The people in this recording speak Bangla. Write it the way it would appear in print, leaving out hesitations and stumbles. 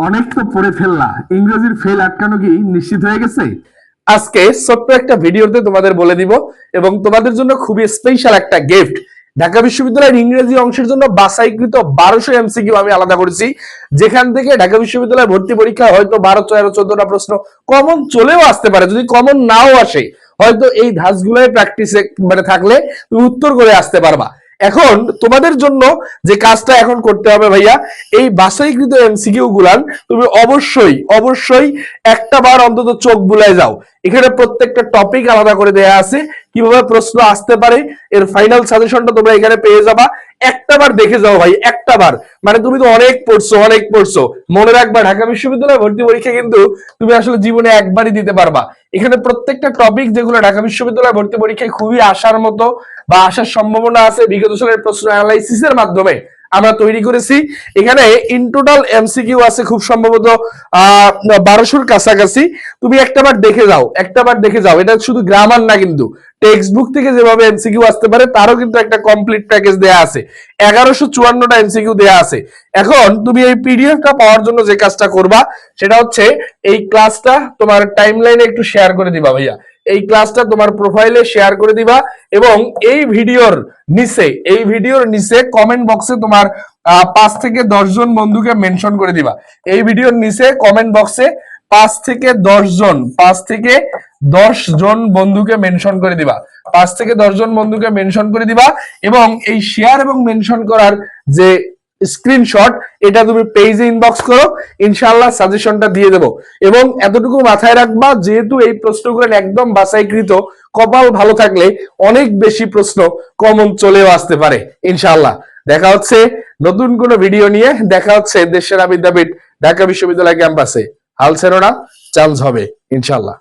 অনেক তো পড়ে ফেললা, ইংরেজির ফেল আটকানো কি নিশ্চিত হয়ে গেছে? আজকে ছোট্ট একটা ভিডিওতে তোমাদের বলে দিব এবং তোমাদের জন্য খুবই স্পেশাল একটা গিফট। ঢাকা বিশ্ববিদ্যালয়ের ইংরেজি অংশের জন্য বাছাইকৃত 1200 এমসিকিউ আমি আলাদা করেছি, যেখান থেকে ঢাকা বিশ্ববিদ্যালয়ে ভর্তি পরীক্ষায় হয়তো 12, 13, 14টা প্রশ্ন কমন চলেও আসতে পারে। যদি কমন নাও আসে, হয়তো এই ধাঁচগুলোয় প্র্যাকটিসে থাকলে তুমি উত্তর করে আসতে পারবা। এখন তোমাদের জন্য যে কাজটা এখন করতে হবে ভাইয়া, এই বাছাইকৃত এমসিকিউ গুলান তুমি অবশ্যই অবশ্যই একটা বার অন্তত চোখ বুলায় যাও। এখানে প্রত্যেকটা টপিক আলাদা করে দেয়া আছে, কিভাবে প্রশ্ন আসতে পারে এর ফাইনাল সাজেশনটা তোমরা এখানে পেয়ে যাবা। একটা বার দেখে যাও ভাই, একটা বার। মানে তুমি তো অনেক পড়ছো, মনে রাখবা ঢাকা বিশ্ববিদ্যালয়ে ভর্তি পরীক্ষা কিন্তু তুমি আসলে জীবনে একবারই দিতে পারবা। এখানে প্রত্যেকটা টপিক যেগুলো ঢাকা বিশ্ববিদ্যালয়ে ভর্তি পরীক্ষায় খুবই আসার মতো বা আসার সম্ভাবনা আছে, বিগত সালের প্রশ্ন অ্যানালাইসিসের মাধ্যমে আমরা তৈরি করেছি। এখানে ইন টোটাল এমসিকিউ আছে খুব সম্ভবত 1200-র কাছাকাছি। তুমি একটাবার দেখে যাও, এটা শুধু গ্রামার না, কিন্তু টেক্সট বুক থেকে যেভাবে এমসিকিউ আসতে পারে তারও কিন্তু একটা কমপ্লিট প্যাকেজ দেয়া আছে। 1154টা এমসিকিউ দেয়া আছে। এখন তুমি এই পিডিএফটা পাওয়ার জন্য যে কাজটা করবা সেটা হচ্ছে এই ক্লাসটা তোমার টাইমলাইনে একটু শেয়ার করে দিবা ভাইয়া। এই ক্লাসটা তোমার প্রোফাইলে শেয়ার করে দিবা এবং এই ভিডিওর নিচে কমেন্ট বক্সে তোমার 5 থেকে 10 জন বন্ধুকে মেনশন করে দিবা। এই ভিডিওর নিচে কমেন্ট বক্সে 5 থেকে 10 জন বন্ধুকে মেনশন করে দিবা। 5 থেকে 10 জন বন্ধুকে মেনশন করে দিবা এবং এই শেয়ার এবং মেনশন করার যে স্ক্রিনশট, এটা তুমি পেজে ইনবক্স করো, ইনশাআল্লাহ সাজেশনটা দিয়ে দেবো। এবং এতটুকু মাথায় রাখবা, যেহেতু এই প্রশ্নগুলো একদম বাছাইকৃত, কপাল ভালো থাকলে অনেক বেশি প্রশ্ন কমন চলেও আসতে পারে ইনশাআল্লাহ। দেখা হচ্ছে নতুন কোনো ভিডিও নিয়ে, দেখা হচ্ছে দেশের বিদ্যাপীঠ ঢাকা বিশ্ববিদ্যালয় ক্যাম্পাসে। হাল ছেড়ো না, চান্স হবে ইনশাআল্লাহ।